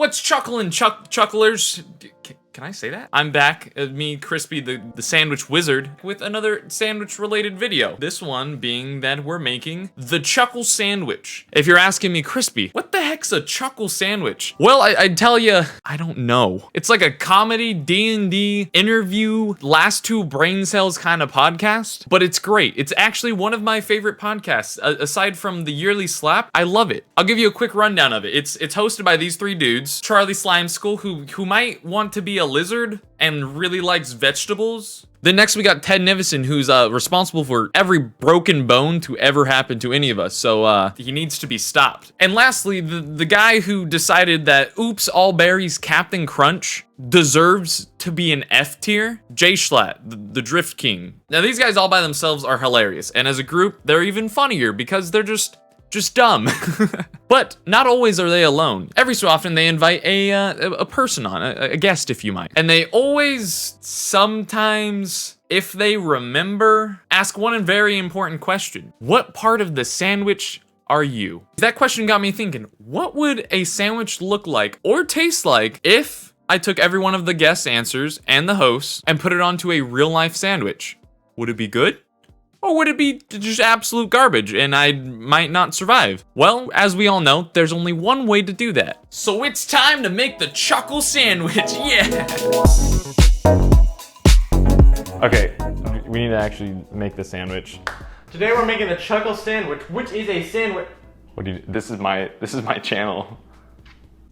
What's chuckling, chucklers? Can I say that? I'm back, me, Crispy, the sandwich wizard, with another sandwich-related video. This one being that we're making the Chuckle Sandwich. If you're asking me, Crispy, what the heck's a Chuckle Sandwich? Well, I'd tell you, I don't know. It's like a comedy, D&D, interview, last two brain cells kind of podcast, but it's great. It's actually one of my favorite podcasts. Aside from the yearly slap, I love it. I'll give you a quick rundown of it. It's hosted by these three dudes, Charlie Slimecicle, who might want to be a lizard and really likes vegetables. Then next we got Ted Nivision, who's responsible for every broken bone to ever happen to any of us, so he needs to be stopped. And lastly, the guy who decided that oops, all berries Captain Crunch deserves to be an F tier, Jschlatt, the Drift King. Now these guys all by themselves are hilarious, and as a group, they're even funnier because they're just dumb. But not always are they alone. Every so often they invite a person on, a guest if you might. And they always, sometimes, if they remember, ask one very important question. What part of the sandwich are you? That question got me thinking, what would a sandwich look like or taste like if I took every one of the guest answers and the hosts and put it onto a real life sandwich? Would it be good? Or would it be just absolute garbage and I might not survive? Well, as we all know, there's only one way to do that. So it's time to make the Chuckle Sandwich, yeah! Okay, we need to actually make the sandwich. Today we're making the Chuckle Sandwich, which is a sandwich. What do you, this is my channel.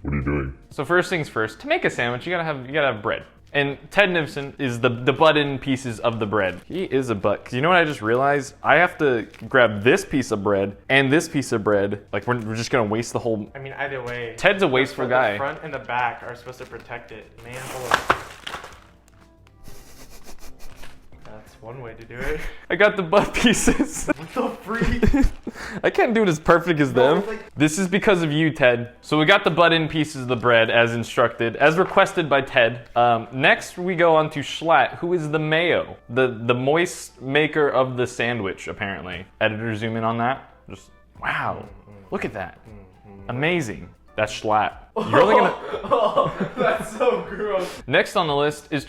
What are you doing? So first things first, to make a sandwich, you gotta have bread. And Ted Nivision is the button pieces of the bread. He is a butt. Cause you know what I just realized? I have to grab this piece of bread and this piece of bread. Like we're just gonna waste the whole. I mean, either way. Ted's a wasteful guy. The front and the back are supposed to protect it. Man, that's one way to do it. I got the butt pieces. What the freak? I can't do it as perfect as them. Like... This is because of you, Ted. So we got the button pieces of the bread as instructed, as requested by Ted. Next we go on to Jschlatt, who is the mayo, the moist maker of the sandwich, apparently. Editor, zoom in on that. Just, wow, look at that. Amazing. That's Jschlatt. You're really gonna... Oh, that's so gross. Next on the list is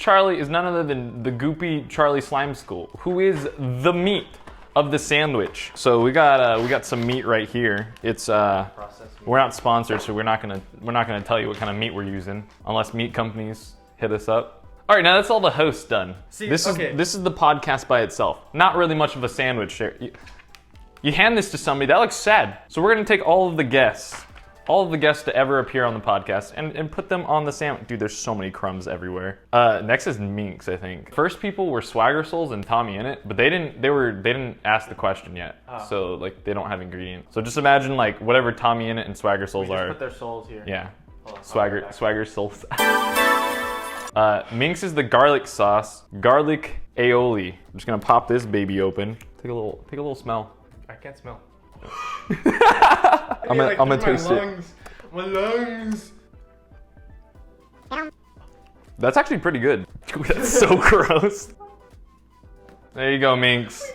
none other than the goopy Charlie Slimecicle, who is the meat of the sandwich. So we got some meat right here. It's we're not sponsored, so we're not gonna tell you what kind of meat we're using unless meat companies hit us up. All right, now that's all the host done. See, this is the podcast by itself. Not really much of a sandwich there. You hand this to somebody, that looks sad. So we're gonna take all of the guests to ever appear on the podcast and put them on the sandwich. Dude, there's so many crumbs everywhere. Next is Minx, I think. First people were Swagger Souls and Tommy in it, but they didn't ask the question yet. Oh. So like they don't have ingredients. So just imagine like whatever Tommy in it and Swagger Souls are. Put their souls here. Yeah. Swagger Souls. Minx is the garlic sauce, garlic aioli. I'm just gonna pop this baby open. Take a little smell. I can't smell. I'm gonna taste it. My lungs. That's actually pretty good. Dude, that's so gross. There you go, Minx.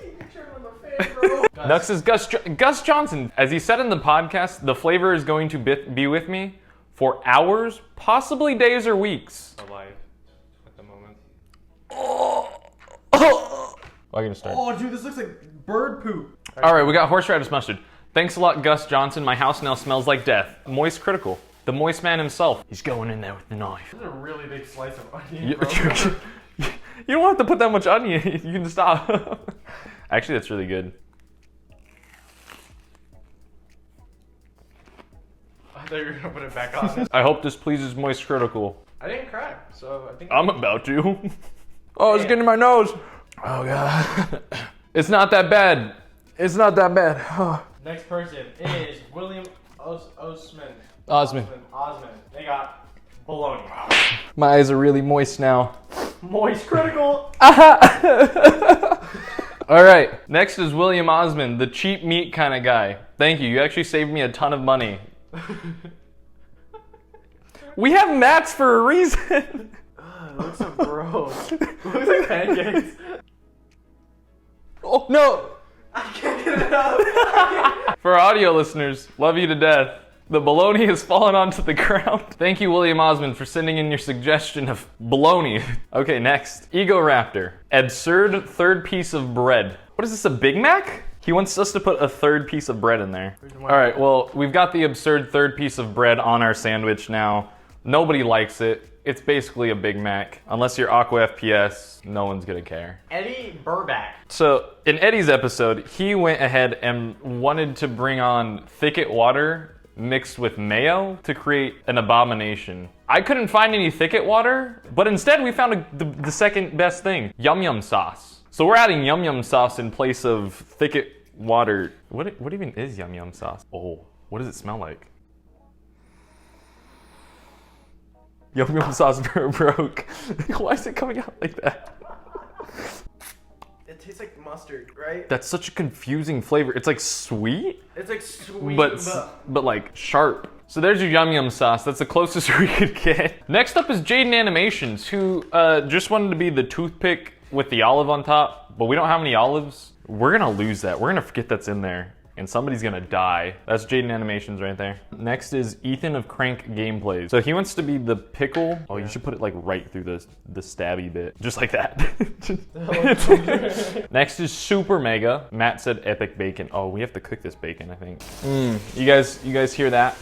Next is Gus Johnson. As he said in the podcast, the flavor is going to be with me for hours, possibly days or weeks. Alive at the moment. I'm gonna start. Oh, dude, this looks like bird poop. All right, we got horseradish mustard. Thanks a lot, Gus Johnson. My house now smells like death. Moist critical. The moist man himself. He's going in there with the knife. This is a really big slice of onion, You don't have to put that much onion. You can stop. Actually, that's really good. I thought you were gonna put it back on. I hope this pleases moist critical. I didn't cry, so I think I'm about to. Oh, it's getting in my nose. Oh god. It's not that bad. It's not that bad. Oh. Next person is William Osman. Osman. They got bologna. My eyes are really moist now. Moist critical. All right. Next is William Osman, the cheap meat kind of guy. Thank you. You actually saved me a ton of money. We have mats for a reason. It looks so gross. It looks like pancakes. Oh no. I can't get it out. For audio listeners, love you to death. The bologna has fallen onto the ground. Thank you, William Osman, for sending in your suggestion of bologna. Okay, next. Egoraptor. Absurd third piece of bread. What is this, a Big Mac? He wants us to put a third piece of bread in there. All right, well, we've got the absurd third piece of bread on our sandwich now. Nobody likes it. It's basically a Big Mac. Unless you're Aqua FPS, no one's gonna care. Eddy Burback. So in Eddie's episode, he went ahead and wanted to bring on thicket water mixed with mayo to create an abomination. I couldn't find any thicket water, but instead we found the second best thing, yum yum sauce. So we're adding yum yum sauce in place of thicket water. What even is yum yum sauce? Oh, what does it smell like? Yum yum sauce broke. Why is it coming out like that? It tastes like mustard, right? That's such a confusing flavor. It's like sweet, It's like sweet, but like sharp. So there's your yum yum sauce. That's the closest we could get. Next up is Jaiden Animations, who just wanted to be the toothpick with the olive on top, but we don't have any olives. We're gonna lose that. We're gonna forget that's in there, and somebody's gonna die. That's Jaiden Animations right there. Next is Ethan of CrankGameplays. So he wants to be the pickle. Oh, you should put it like right through the stabby bit, just like that. Next is Supermega. Matt said epic bacon. Oh, we have to cook this bacon, I think. You guys hear that?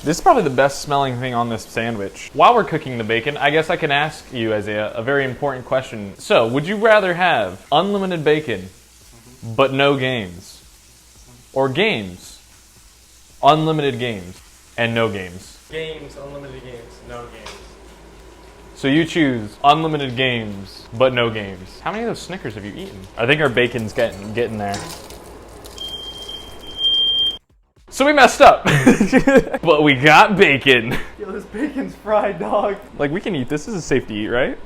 This is probably the best smelling thing on this sandwich. While we're cooking the bacon, I guess I can ask you, Isaiah, a very important question. So, would you rather have unlimited bacon, but no games? Or games, unlimited games, and no games? Games, unlimited games, no games. So you choose unlimited games, but no games. How many of those Snickers have you eaten? I think our bacon's getting there. So we messed up, but we got bacon. Yo, this bacon's fried, dog. Like, we can eat this. This is safe to eat, right?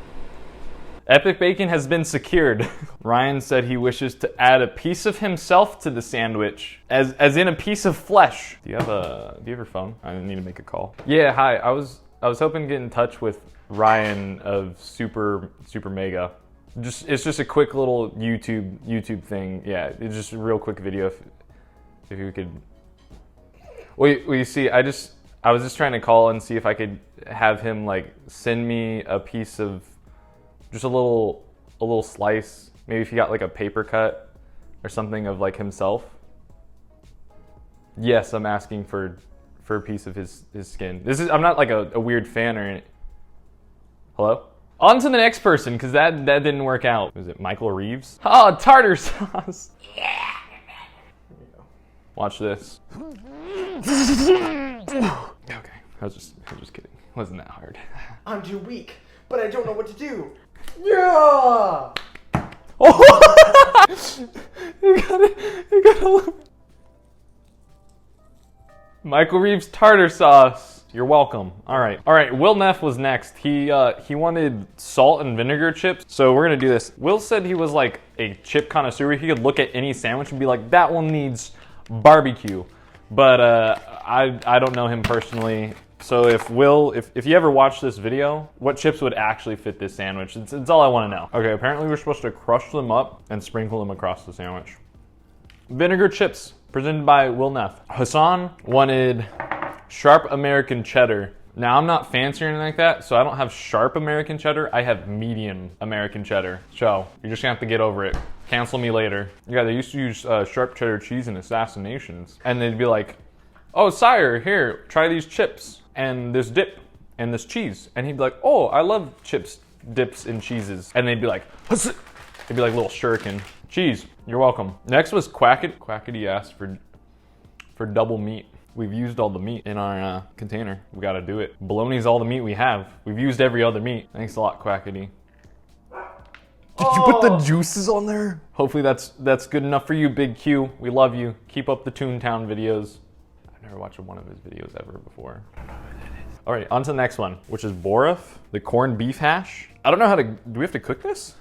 Epic bacon has been secured. Ryan said he wishes to add a piece of himself to the sandwich, as in a piece of flesh. Do you have your phone? I need to make a call. Yeah, hi. I was hoping to get in touch with Ryan of Supermega. It's just a quick little YouTube thing. Yeah, it's just a real quick video. If you could. Well, you see, I was just trying to call and see if I could have him like send me a piece of. Just a little slice. Maybe if he got like a paper cut or something of like himself. Yes, I'm asking for a piece of his skin. I'm not like a weird fan or anything. Hello? On to the next person, because that didn't work out. Was it Michael Reeves? Oh, tartar sauce. Yeah. Watch this. Okay, I was just kidding. Wasn't that hard. I'm too weak, but I don't know what to do. Yeah! Oh! You got it. Michael Reeves tartar sauce. You're welcome. All right. Will Neff was next. He wanted salt and vinegar chips. So we're gonna do this. Will said he was like a chip connoisseur. He could look at any sandwich and be like, that one needs barbecue. But I don't know him personally. So if you ever watch this video, what chips would actually fit this sandwich? It's all I want to know. Okay, apparently we're supposed to crush them up and sprinkle them across the sandwich. Vinegar chips, presented by Will Neff. Hasan wanted sharp American cheddar. Now I'm not fancy or anything like that, so I don't have sharp American cheddar. I have medium American cheddar. So you're just gonna have to get over it. Cancel me later. Yeah, they used to use sharp cheddar cheese in Assassinations. And they'd be like, oh, sire, here, try these chips. And this dip and this cheese. And he'd be like, oh, I love chips, dips, and cheeses. And they'd be like, Huss! It'd be like a little shuriken. Cheese, you're welcome. Next was Quackity. Quackity asked for double meat. We've used all the meat in our container. We gotta do it. Bologna's all the meat we have. We've used every other meat. Thanks a lot, Quackity. Did you put the juices on there? Hopefully that's good enough for you, Big Q. We love you. Keep up the Toontown videos. I've never watched one of his videos ever before. All right, on to the next one, which is Boruff, the corned beef hash. I don't know how to, do we have to cook this?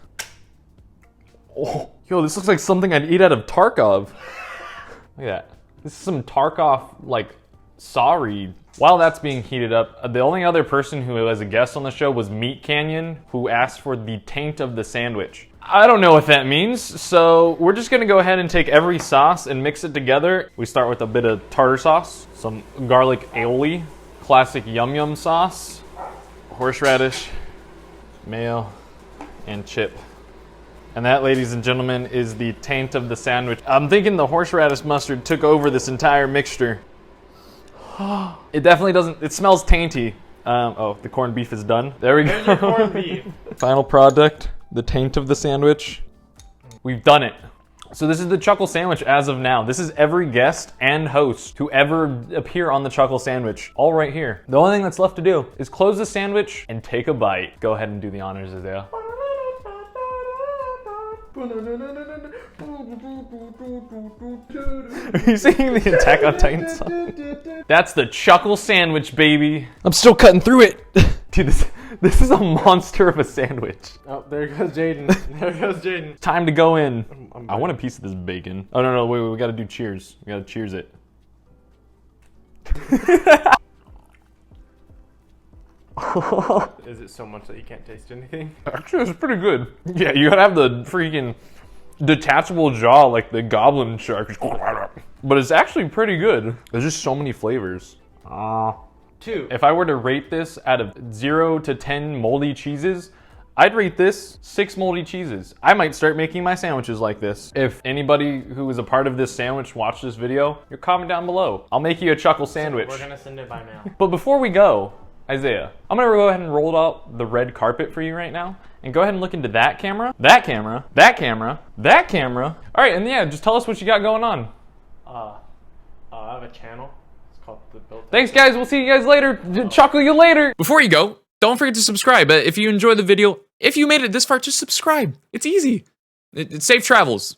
Oh, yo, this looks like something I'd eat out of Tarkov. Look at that. This is some Tarkov, like, sorry. While that's being heated up, the only other person who was a guest on the show was Meat Canyon, who asked for the taint of the sandwich. I don't know what that means, so we're just gonna go ahead and take every sauce and mix it together. We start with a bit of tartar sauce, some garlic aioli, classic yum yum sauce, horseradish, mayo, and chip. And that, ladies and gentlemen, is the taint of the sandwich. I'm thinking the horseradish mustard took over this entire mixture. It definitely doesn't, it smells tainty. Oh, the corned beef is done. There we go. There's your corned beef. Final product, the taint of the sandwich. We've done it. So this is the Chuckle Sandwich as of now. This is every guest and host who ever appear on the Chuckle Sandwich, all right here. The only thing that's left to do is close the sandwich and take a bite. Go ahead and do the honors, Isaiah. Are you singing the Attack on Titan song? That's the Chuckle Sandwich, baby. I'm still cutting through it. Dude, this is a monster of a sandwich. Oh, there goes Jaiden. There goes Jaiden. Time to go in. I want a piece of this bacon. Oh, no, wait, we gotta do cheers. We gotta cheers it. Is it so much that you can't taste anything? Actually, it's pretty good. Yeah, you gotta have the freaking detachable jaw like the goblin shark. But it's actually pretty good. There's just so many flavors. 2. If I were to rate this out of 0 to 10 moldy cheeses, I'd rate this 6 moldy cheeses. I might start making my sandwiches like this. If anybody who is a part of this sandwich watched this video, you comment down below. I'll make you a Chuckle Sandwich. We're gonna send it by mail. But before we go, Isaiah, I'm gonna go ahead and roll out the red carpet for you right now, and go ahead and look into that camera, that camera, that camera, that camera. All right, and yeah, just tell us what you got going on. I have a channel. It's called The Built. Thanks, guys. We'll see you guys later. Chuckle you later. Before you go, don't forget to subscribe. If you enjoyed the video, if you made it this far, just subscribe. It's easy. It's safe travels.